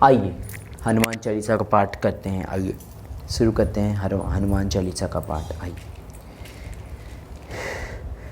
आइए हनुमान चालीसा का पाठ करते हैं। आइए शुरू करते हैं हनुमान चालीसा का पाठ। आइए।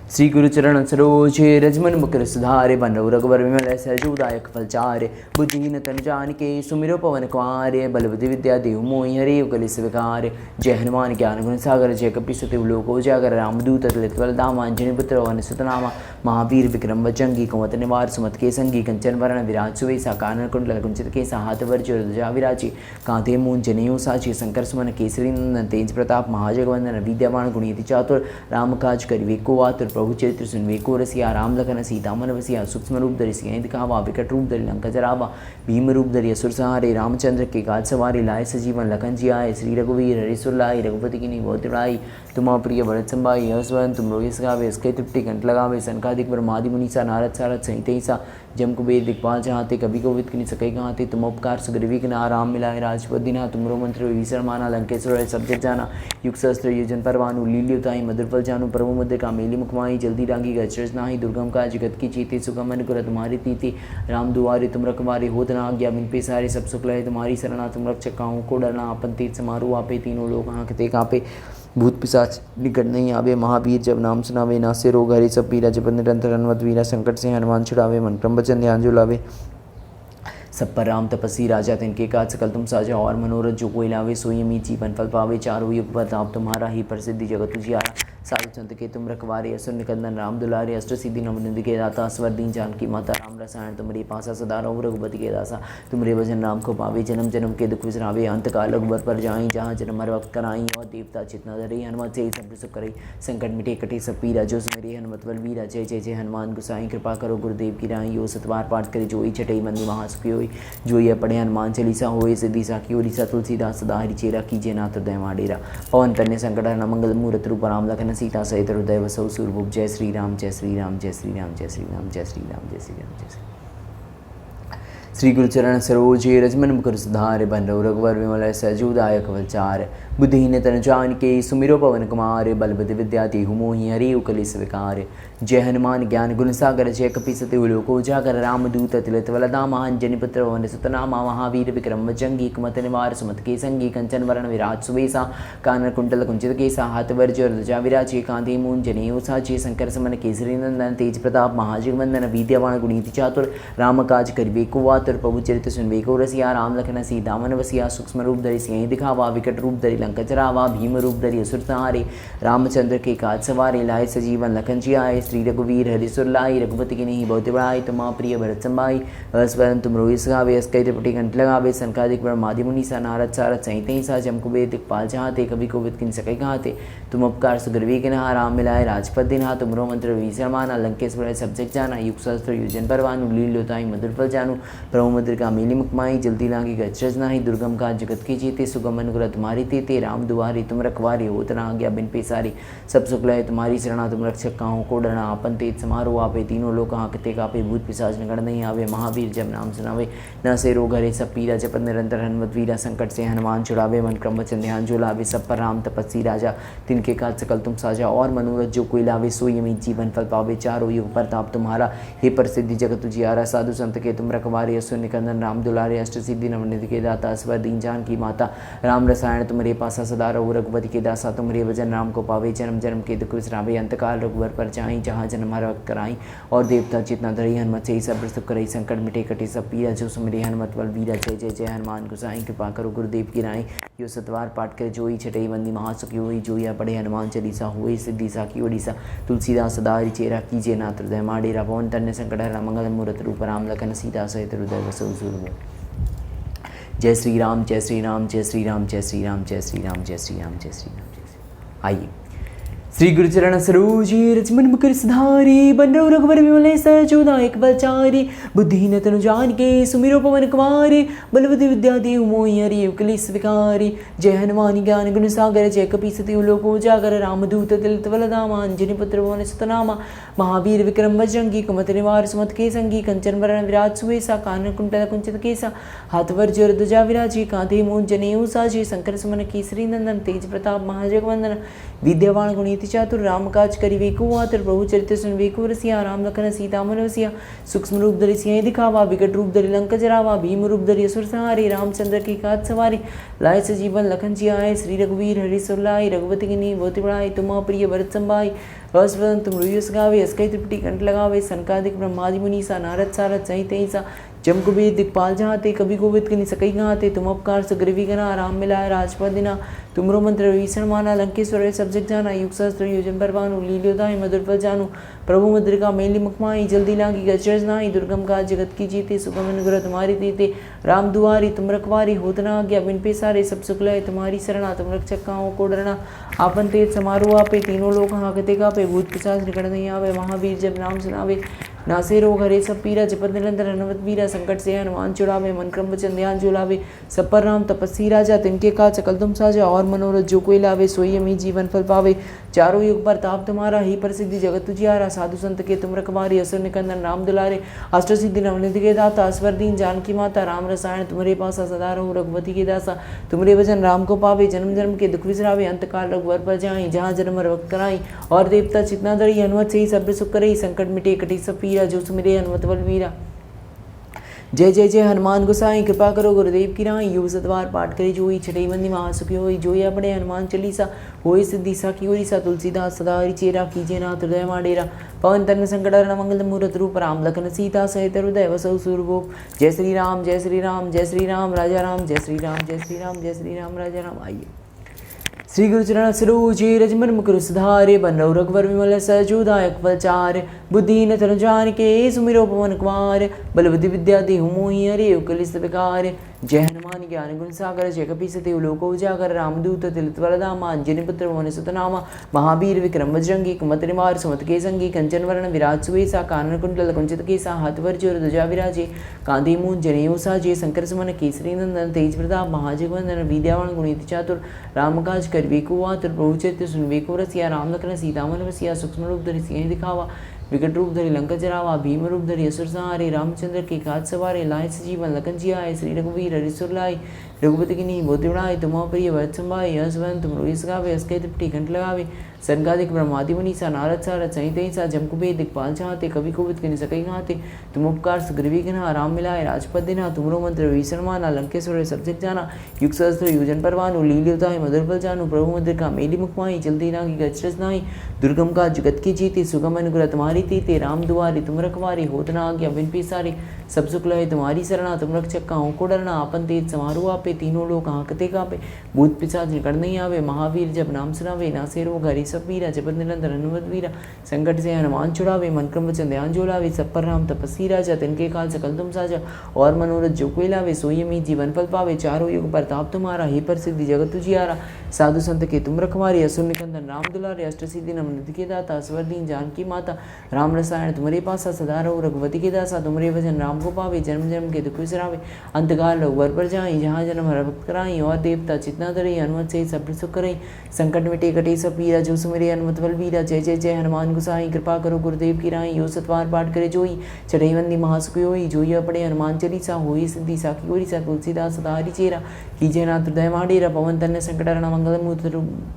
श्री गुरु चरण सरोजे रजमन मुकुर सुधारे बनो रघुवर विमल सहजोदायक फलचारे बुद्धिहीन तनु जानिके सुमिरो पवन कुमारे बल बुद्धि विद्या देव मोहि हरे कलि विकार। जय हनुमान ज्ञान गुण सागर जय कपीसति लोक उजागर रामदूत अतुलित बलधामा अंजनी पुत्र वन सुतनामा महावीर विक्रम बजरंगी कुमत निवार सुमत के संगी कंचन वरण विराज सुवेसा कानन कुंडल कुंचित केसा हाथ वर्ज्य ध्वजा विराजी कांधे मूंज जनेऊ साची शंकर सुमन केसरी नंदन तेज प्रताप महाजगवंदन विद्यावान गुणीति चातुर राम काज करिवे को आतुर प्रभु चरित्र सुनवे को रसिया राम लखन सीता मन वसिया सूक्ष्म रूप धरि सिंह दिखावा विकट रूप धरि लंका जरावा भीम रूप धरि असुर सहारे रामचंद्र के काज सवारे लाए सजीवन लखन जी आए श्री रघुवीर हरि सुर लाए रघुपति की बहुत बड़ाई तुम प्रिय भरत संभाई हर्षवर्धन तुम रोहिस गावे इसके तृप्ति कंठ लगावे सनकादिक ब्रह्मादि मुनीसा नारद सारद सहित जम कुबेर दिक्पाल चाहते कभी कोविद किन सके कहाते तुम उपकार सुग्रीवी के ना राम मिलाए राजपद दिना तुमरो मंत्र विभीषण माना लंकेश्वर सब जग जाना युग सहस्त्र योजन परवानु लील्युताई मधुरफल जानु प्रभु मुद्र का मेली मुखमाई जल्दी रांगी गचरज नाही दुर्गम का जगत की चीते सुगम अनुग्रह तुम्हारी तीति राम दुआरे तुम रखवारे होत ना आज्ञा बिन पे सारे सब सुख लय तुम्हारी शरणा तुम रक्षक काहू को डरना अपन तीत समारोह आपे तीनों लोग हाँकते कापे भूत पिशाच निकट नहीं आवे महावीर जब नाम सुनावे नासे रोग हरे सब पीरा जपत निरंतर हनुमत वीरा संकट से हनुमान छुड़ावे मन क्रम वचन ध्यान जो लावे सब पर राम तपस्वी राजा तिनके काज सकल तुम साजा और मनोरथ जो कोई लावे सोई अमीत जीवन फल पावे चारों युग प्रताप तुम्हारा ही प्रसिद्धि जगत उजियारा साधु संत के तुम रखवारे असुर निकंदन राम दुलारे अष्ट सिद्धि नवनिधि के दाता स्वर दीन जानकी माता राम रसायन तुमरे पासा सदा रहो रघुपति के दासा तुमरे भजन राम को पावे जन्म जन्म के दुख विसरावे अंत काल रघुबर पर जाई जहाँ जन्म हर वक्त कराई और देवता चितना धरे हनुमत से सब सुख करे संकट मिटे कटे सब पीरा जो सुमेरे हनुमत बल वीरा जय जय जय हनुमान गुसाई कृपा करो गुरुदेव की राई यो सतवार पाठ करे जोई छठई मंदी महासुखी होई जो ये पढ़े हनुमान चालीसा होए सिद्धि साखी ओडिसा तुलसीदास सदा हरि चेरा कीजिए नाथ हृदय माडेरा पवन तन्य संकट हरण मंगल मूर्त रूप राम लखन सीता सहित हृदय वसौ सूर्यभुप जय श्री राम जय श्री राम जय श्री राम जय श्री राम जय श्री राम जय श्री राम जय श्री श्री गुरु चरण सरोजे रजमन मुकुर सुधार बनो रघुवर विमल सहजोदायक फलचार बुद्धिहीन तनु जानिके सुमिरो पवन कुमार बल बुद्धि विद्या देहु मोहि हरे कलि विकार। जय हनुमान ज्ञान गुण सागर जय कपीसति लोक उजागर रामदूत अतुलित बलधामा अंजनी पुत्र वन सुतनामा महावीर विक्रम बजरंगी कुमत निवार सुमत के संगी कंचन वरण विराज सुवेसा कानन कुंडल कुंचित केसा हाथ वर्ज्य ध्वजा विराजे कांधे मूंज जनेऊ साचे शंकर समन केसरी नंदन तेज प्रताप महाजगवंदन विद्यावान गुणीति चातुर राम काज करिवे को आतुर प्रभु चरित्र सुनवे को रसिया राम लखन सीता मन वसिया सूक्ष्म रूप धरि सिंह दिखावा विकट रूप धरि लंका जरावा भीम रूप धरि असुर सहारे रामचंद्र के काज सवारे लाए सजीवन लखन जी आए श्री रघुवीर हरि सुर लाई रघुपति की नहीं बहुत बड़ाई तुम प्रिय भरत संभाई हर्षवर्धन तुम रोहिस गावे अस्कई त्रिपुटी कंठ लगावे सनकादिक ब्रह्मादि मुनीसा नारद सारद सहित सा जम कुबेर दिक्पाल चाहते कभी कोविद किन सके कहाते तुम उपकार सुग्रीवी के नहा राम मिलाए राजपद दिना तुमरो मंत्र विभीषण माना लंकेश्वर सब जग जाना युग सहस्त्र योजन परवानु लील्युताई मधुरफल जानु प्रभु मुद्र का मेली मुखमाई जल्दी लांगी गचरज नाही दुर्गम का जगत की जीते सुगम अनुग्रह तुम्हारी तेते राम दुआरे तुम रखवारे होत ना आज्ञा बिन पेसारी सब सुख लय तुम्हारी शरणा तुम रक्षक काहू को डरना आपन तेज समारोह आपे तीनों लोग हाँकते कापे भूत पिशाच निकट नहीं आवे महावीर जब नाम सुनावे न से रोग हरे सब पीरा जपत निरंतर हनुमत वीरा संकट से हनुमान छुड़ावे मन क्रम वचन ध्यान जो लावे सब पर राम तपस्वी राजा तिनके काज सकल तुम साजा और मनोरथ जो कोई लावे सोई अमीत जीवन फल पावे चारों युग प्रताप तुम्हारा हे प्रसिद्धि जगत उजियारा साधु संत के तुम रखवारे असुर निकंदन राम दुलारे अष्ट सिद्धि नवनिधि के दाता स्वर दीन जानकी माता राम रसायन तुम्हारे पासा सदा रहो रघुपति के दासा तुम्हारे भजन राम को पावे जन्म जन्म के दुख विसरावे अंतकाल रघुवर पर जाई जहाँ जन्म हर वक्त कराई और देवता चितना धरी हनुमत से सब सुख करई संकट मिटे कटे सब पीरा जो सुमरे हनुमत बल वीरा जय जय जय हनुमान गुसाई कृपा करो गुरुदेव की राई यो सतवार पाठ करे जोई छठई बंदी महासुखी होई जोया पढ़े हनुमान चालीसा हुई सिद्धि साखी ओडिसा तुलसीदास सदा हरि चेरा कीजिए नाथ हृदय माडेरा पवन तन्य संकट हरण मंगल मूर्त रूप राम लखन सीता सहित हृदय वसौ सूर्यभुप जय श्री राम जय श्री राम जय श्री राम जय श्री राम जय श्री राम जय श्री राम जय श्री राम जय श्री। आइए श्री गुरु चरण सरोजे रजमन मुकुर सुधारी बनो रघुवर विमल सहजोदायक फलचारी बुद्धिहीन तनु जानिके सुमिरो पवन कुमारी बल बुद्धि विद्या देहु मोहि हरि कलि विकार। जय हनुमान ज्ञान गुण सागर जय कपीसति लोक उजागर रामदूत अतुलित बलधामा अंजनी पुत्र पवन सुतनामा महावीर विक्रम बजरंगी कुमत निवार सुमत के संगी कंचन वरण विराज सुवेसा कानन कुंडल कुंचित केसा हाथ वर्ज्य ध्वजा विराजी कांधे मूंज जनेऊ साजे शंकर सुमन केसरी नंदन तेज प्रताप महाजगवंदन विद्यावान गुणीति गुणिति चातुर राम काज करिवे को आतुर प्रभु चरित्र सुनवे को रसिया राम लखन सीता मन वसिया सूक्ष्म रूप धरि सिंह दिखावा विकट रूप धरि लंक जरावा भीम रूप धरि असुर संहारे रामचंद्र की काज सवारी लाए सजीवन लखन जी आए श्री रघुवीर हरि सुरलाई रघुपति की नी बहुत बड़ाई तुम प्रिय भरत संभाई हर्षवर्धन तुम रुयस गावे अस्कई त्रिपुटी कंठ लगावे सनकादिक ब्रह्मादि मुनीसा नारद सारद सहित ऐसा जम कुबेर दिक्पाल जहाते कवि गोविद कनि सकई गाते तुम उपकार सुग्रीवी गना राम मिलाए राजपद दिना तुमरो मंत्र भीषण माना लंकेश्वर सब जग जाना युग सहस्त्र योजन परवानु लील्योदाय मधुर फल जानू प्रभु मुद्रिका मेली मुखमाई जल्दी लागी गचरज नाई दुर्गम का जगत की जीते सुगम अनुग्रह तुम्हारी देते राम दुआरी तुम रखवारी होत न आज्ञा बिन पेसारे सब सुख लय तुम्हारी शरणा तुम रक्षक काओ को डरना आपन तेज समारोह आपे तीनों लोग हाँकते कापे भूत पिशाच निकट नहीं आवे महावीर जब नाम सुनावे नासे रोग हरे सब पीरा जपत निरंतर हनुमत वीरा संकट से हनुमान छुड़ावे मन क्रम वचन ध्यान झुलावे सब पर राम तपस्वी राजा तिनके का सकल तुम साजा और मनोरथ जो कोई लावे सोई अमी जीवन फल पावे चारों युग पर ताप तुम्हारा ही प्रसिद्धि जगत तुझियारा साधु संत के तुम रखवारी असुर निकंदन राम दुलारे अष्ट सिद्धि नवनिधि के दाता स्वर दीन जानकी माता राम रसायन तुम्हारे पासा सदा रहो रघुपति के दासा तुम्हारे वचन राम को पावे जन्म जन्म के दुख विसरावे अंत काल रघुवर पर जाई जहाँ जन्म रक्त कराई और देवता चितना दरी हनुमत से ही सब सुख करई संकट मिटे कटी सब पीरा जो सुमिरे हनुमत बलवीरा जय जय जय हनुमान गोसाई कृपा करो गुरुदेव की राई युग सतवार पाठ करे जोई छठई बंदी महासुखी होई जोई अपने हनुमान चालीसा होई सिद्धि साखी होई सा तुलसीदास सदा हरि चेरा कीजे नाथ हृदय माडेरा पवन तन संकट हरण मंगल मूरत रूप राम लखन सीता सहित हृदय वसौ सूरभूप जय श्री राम जय श्री राम जय श्री राम राजा राम जय श्री राम जय श्री राम जय श्री राम राजा राम। आइए श्री गुरु चरण सरोजे रजमन मुकुर सुधारे बनो रघुवर विमल सजोदायक फलचार बुद्धिहीन तनु जानिके सुमिरो पवन कुमार बलवति विद्या देहु मोहि हरे कलिस विकार जय हनुमान ज्ञान गुण सागर जय कपि सतिव लोको उजागर रामदूत तिलत वरदामा अंजनी पुत्र पवन सुत नामा महावीर विक्रम बजरंगी कुमत निवार सुमत के संगी कंचन वर्ण विराज सुवेसा कानन कुंडल कुंचित केसा हाथ वर जोर ध्वजा विराजे कांधे मूंज जनेऊ साजे शंकर सुमन केसरी नंदन तेज प्रताप महाजगवंदन विद्यावान गुणित चातुर राम काज करवे को आतुर प्रभु चरित्र सुनवे को रसिया राम लखन सीता मन वसिया सूक्ष्म रूप धरि सिंह दिखावा विकट रूप धरि लंक जरावा भीम रूप धरि असुर संहारे रामचंद्र के काज सवारे लाए सजीवन लखन जी आए श्री रघुवीर हरि सुरलाई रघुपति की नी बहुत बड़ाई तुम प्रिय भरत संभाई हर्षवर्धन तुम रोहिस गावे अस्कई त्रिपुटी कंठ लगावे सनकादिक ब्रह्मादि मुनीसा नारद सारद सहित ऐसा जम कुबेर दिक्पाल चाहते कवि कोविद कनि सकई गाते तुम उपकार सुग्रीवी गना राम मिलाए राजपद दिना तुमरो मंत्र भीषण माना लंकेश्वर सब जग जाना युग सहस्त्र योजन परवानु लील्योताय मधुर फल जानू प्रभु मुद्रिका मेली मुखमाई जल्दी नागी गचरज नाई दुर्गम का जगत की जीते सुगम अनुग्रह तुम्हारी तीते राम दुआरी तुम रखवारी होत न आज्ञा बिन पेसारे सब सुख लय तुम्हारी शरणा तुम रक्षक काहू को डरना आपन तेज समारोह आपे तीनों लोग हाँकते कापे भूत पिशाच निकट नहीं आवे महावीर जब नाम सुनावे नासे रोग हरि सब पीरा जपत निरंतर हनुमत वीरा संकट से हनुमान छुड़ावे मन क्रम वचन ध्यान झोलावे सब पर राम तपस्वी राजा तिनके काल सकल तुम साजा और मनोरथ जो कोई लावे सोई अमी जीवन फल पावे चारों युग परताप तुम्हारा ही प्रसिद्धि जगत तुझियारा साधु संत के तुम रखवारी असुर निकंदन राम दुलारे अष्ट सिद्धि नवनिधि के दाता स्वर दीन जानकी माता राम रसायन तुम्हारे पासा सदा रहो रघुपति के दासा तुम्हारे भजन राम को पावे जन्म जन्म के दुख विसरावे अंतकाल रघुवर पर जाई जहाँ जन्म हर भक्त कराई और देवता चितना धरई हनुमत से सब सुख करई संकट मिटे कटे सब पीरा जो सुमिरे हनुमत बलवीरा जय जय जय हनुमान गोसाई कृपा करो गुरुदेव की राई यो सतवार पाठ करे जोई चढ़ई बंदी महासुखी होई जोई अपने हनुमान चालीसा होई सिद्धि साखी होई सा तुलसीदास सदा हरि चेरा कीजे नाथ हृदय माडेरा पवन तन्य संकट हरण मंगल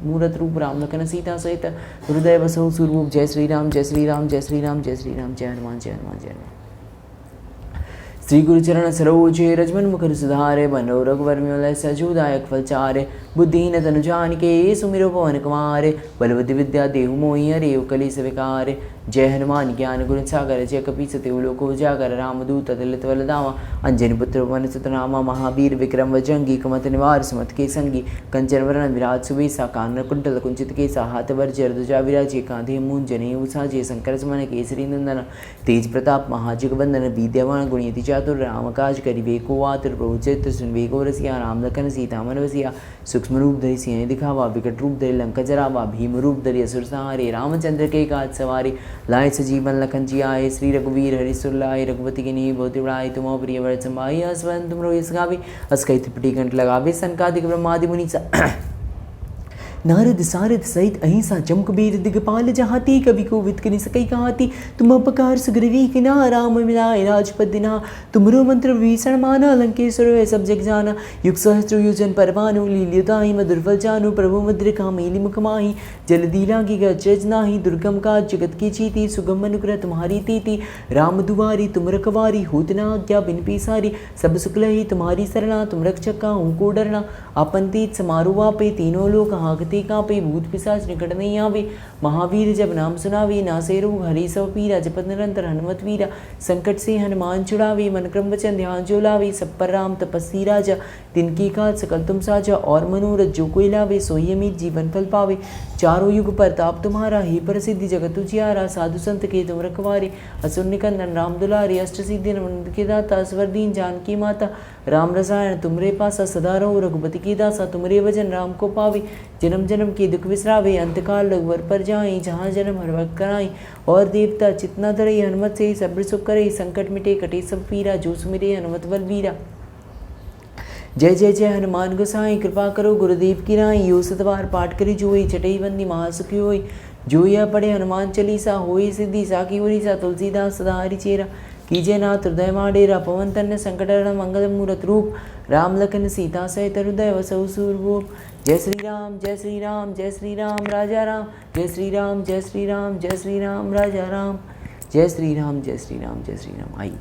मूरत रूप राम लखन सीता सहित हृदय बसौ सूरभूप जय श्री राम जय श्री राम जय श्री राम जय श्री राम जय हनुमान जय हनुमान जय हनुमान। श्री गुरु चरण सरोजे रजमन मुखर सुधारे बनो रघुवर विमल सजोदायक फलचारे बुद्धिहीन तनु जानिके सुमिरो पवन कुमार बलवति विद्या देहु मोहि हरे कलिस विकार जय हनुमान ज्ञान गुण सागर जय कपि सतिव लोको उजागर रामदूत अतुलित बलधामा अंजनी पुत्र पवन सुत नामा महावीर विक्रम बजरंगी कुमत निवार सुमत के संगी कंचन वरण विराज सुवेसा कानन कुंडल कुंचित केसा हाथ वर ध्वजा विराजे कांधे मूंज जनेऊ साजे शंकर सुमन केसरी नंदन तेज प्रताप महाजगवंदन विद्यावान गुणियति चातुर राम काज करिवे को आतुर प्रभु चरित्र सुनवे को रसिया राम लखन सीता मन वसिया सूक्ष्म रूप धरि सिंह दिखावा विकट रूप धरि लंका जरावा भीम रूप धरि असुर संहारे रामचंद्र के काज सवारे लाए सजीवन लखन जी आए श्री रघुवीर हरि सुरलाए रघुपति की नी बहुत बड़ाई तुम प्रिय भरत संभाई हर्षवर्धन तुम रोहिस गावे अस्कई त्रिपुटी कंठ लगावे सनकादिक ब्रह्मादि मुनीसा नारद सारद सहित अहिंसा जमकबीर दिगपाल जहाती, कभी कोविद कनि सकई कहाती। तुम अपकार सुग्रीवी किना, राम मिलाए राजपद दिना। तुमरो मंत्र भीषण माना, लंकेश्वर वे सब जग जाना। युग सहस्त्र योजन पर भानु, लील्योताहि मधुर फल जानु। प्रभु मुद्रिका मेलि मुख माहि, जल्दी लागी गज नाही। दुर्गम काज जगत की चीति, सुगम अनुग्रह तुम्हारी तीति। राम दुआरी तुम रखवारी, होत न आज्ञा बिन पैसारी। सब सुख लही तुम्हारी सरना, तुम रक्षक काहू को डरना। आपन तीत समारो आपे, तीनों लोक हांकते कांपे। भूत पिशाच निकट नहीं आवे, महावीर जब नाम सुनावे। नासे रोग हरि सब पीरा, जपत निरंतर हनुमत वीरा। संकट से हनुमान छुड़ावे, मन क्रम वचन ध्यान जो लावे। सब पर राम तपस्वी राजा, तिनकी काज सकल तुम साजा। और मनोरथ जो कोई लावे, सोई अमित जीवन फल पावे। चारों युग परताप तुम्हारा, हे प्रसिद्धि जगत उजियारा। साधु संत के तुम रखवारे, असुर निकंदन राम दुलारे। अष्ट सिद्धि नवनिधि के दाता, स्वर दीन जानकी माता। राम रसायन तुमरे पासा, सदा रहो रघुपति की दासा। तुमरे भजन राम को पावे, जन्म जन्म के दुख विसरावे। अंतकाल रघुवर पर जाई, जहाँ जन्म हर वक्त कराई। और देवता चितना धरे, हनुमत से सब्र सुख करे। संकट मिटे कटे सब पीरा, जो सुमिरे हनुमत बलबीरा। जय जय जय हनुमान गोसाई, कृपा करो गुरुदेव की नाई। यो सतवार पाठ करी जोई, चटई बंदी महासुखी होई। जो यह पढ़े हनुमान चालीसा, होई सिद्धि साखी उरीसा। तुलसीदास सदा हरिचेरा, कीजय नाथ हृदय माडेरा। पवन तन्य संकट हरण मंगल मूरत रूप, राम लखन सीता सहित हृदय बसहु सूरभूप। जय श्री राम जय श्री राम जय श्री राम राजा राम। जय श्री राम जय श्री राम जय श्री राम राजा राम। जय श्री राम जय श्री राम जय श्री राम। आई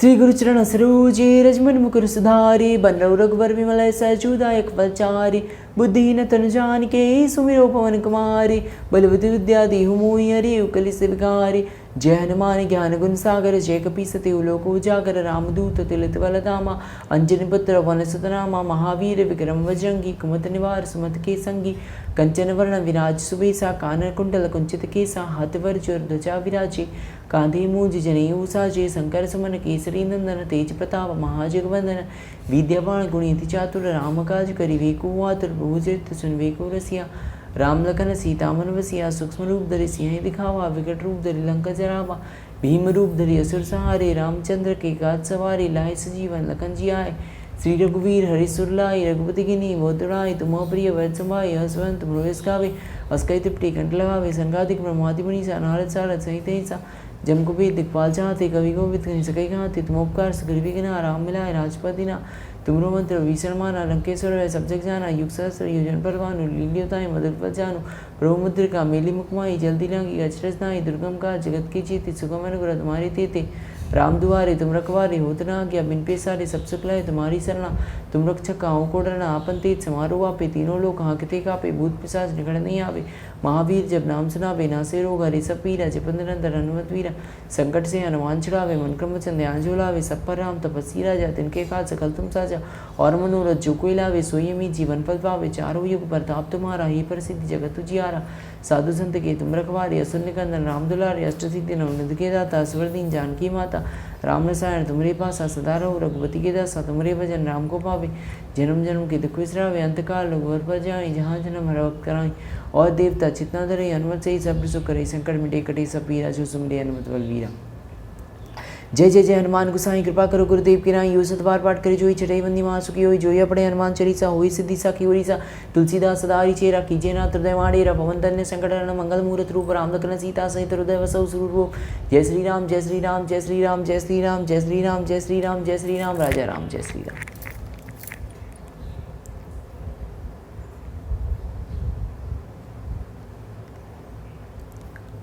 श्री गुरु चरण सरोजे, रजमन मुकुर सुधारे। बन रघुवर विमल सजूदायक फलचारे। बुद्धिहीन तनु जानिके, सुमिरो पवन कुमारे। बलवति विद्या देहु मोहि, हरे कलि विकारे। जय हनुमान ज्ञान गुण सागर, जय कपीसति लोक उजागर। रामदूत तुलित बल धामा, अंजनी पुत्र वन सुत नामा। महावीर विक्रम बजरंगी, कुमति निवार सुमति के संगी। कंचन वर्ण विराज सुबेसा, कानन कुंडल कुंचित केसा। हाथ वर चोर ध्वजा विराजे, कांधे मूंज जनेऊ साजे। शंकर सुमन केसरी नंदन, तेज प्रताप महाजगवंदन। विद्यावान गुणिति चातुर, राम काज करिबे को आतुर। प्रभु चरित्र सुनबे को रसिया, राम लखन सीता मन बसिया। सूक्ष्म रूप धरि सिंह दिखावा, विकट रूप धरि लंका जरावा। भीम रूप धरि असुर सहारे, रामचंद्र के काज सवारे। लाए सजीवन लखन जियाए, श्री रघुवीर हरि सुर लाए। रघुपति गिनी बहुत दुड़ाए, तुम प्रिय वैद समाए। हसवंत मनोरथ गावे, अस्कई त्रिपटी कंठ लगावे। संगादिक ब्रह्मादि मुनीसा, नारद सारद सहित ऐसा। जम कुबेर दिक्पाल चाहते, कवि कोविद कहि सकई कहाते। तुम उपकार सुग्रीवी किना, राम मिलाए राजपद दिना। तुमरो मंत्र भीषण माना, लंकेश्वर वे सब जग जाना। युग सहस्त्र योजन पर भानु, लील्योताहि मधुर फल जानु। प्रभु मुद्रिका मेलि मुख माहि, जल्दी लागी अचरज नाही। दुर्गम काज जगत की जीति, सुगम अनुग्रह तुम्हारी तेते। राम दुआरे तुम रखवारे, होत न आज्ञा बिन पैसारे। सब सुख लहे तुम्हारी सरना, तुम रक्षक काहू को डरना। आपन तेज समारो आपे, तीनों लोक हांकते कापे। भूत पिशाच निकट नहीं आवे, महावीर जब नाम सुनावे। नासे रोग हरे सब पीरा, जपत निरंतर हनुमत वीरा। संकट से हनुमान छुड़ावे, मन क्रम वचन ध्यान जो लावे। सब पर राम तपस्वी राजा, तिनके काज सकल तुम साजा। और मनोरथ जो कोई लावे, सोई अमित जीवन फल पावे। चारों युग परताप तुम्हारा, हे प्रसिद्धि जगत उजियारा। साधु संत के तुम रखवारे, असुर निकंदन राम दुलारे। अष्ट सिद्धि नवनिधि के दाता, स्वर दीन जानकी माता। राम रसायन तुमरे पासा, सदा रहो रघुपति के दासा। तुमरे भजन राम को पावे, जन्म जन्म के दुख विसरावे। अंतकाल रघुवर पर जाई, जहाँ जन्म हर वक्त कराई। और देवता चितना धरे, हनुमत से ही सब सुख करे। संकट मिटे कटे सब पीरा, जो सुमिरे हनुमत बलबीरा। जय जय जय हनुमान गोसाई, कृपा करो गुरुदेव की नाई। यो सतवार पाठ करे जोई, चटई बंदी महासुखी होई। जो यह पढ़े हनुमान चालीसा, होई सिद्धि साखी उरीसा। तुलसीदास सदा हरिचेरा, कीजय नाथ हृदय माडेरा। पवन तन्य संकट हरण मंगल मूरत रूप, राम लखन सीता सहित हृदय बसहु सूरभूप। जय श्री राम जय श्री राम जय श्री राम जय श्री राम जय श्री राम जय श्री राम जय श्री राम राजा राम। जय श्री राम।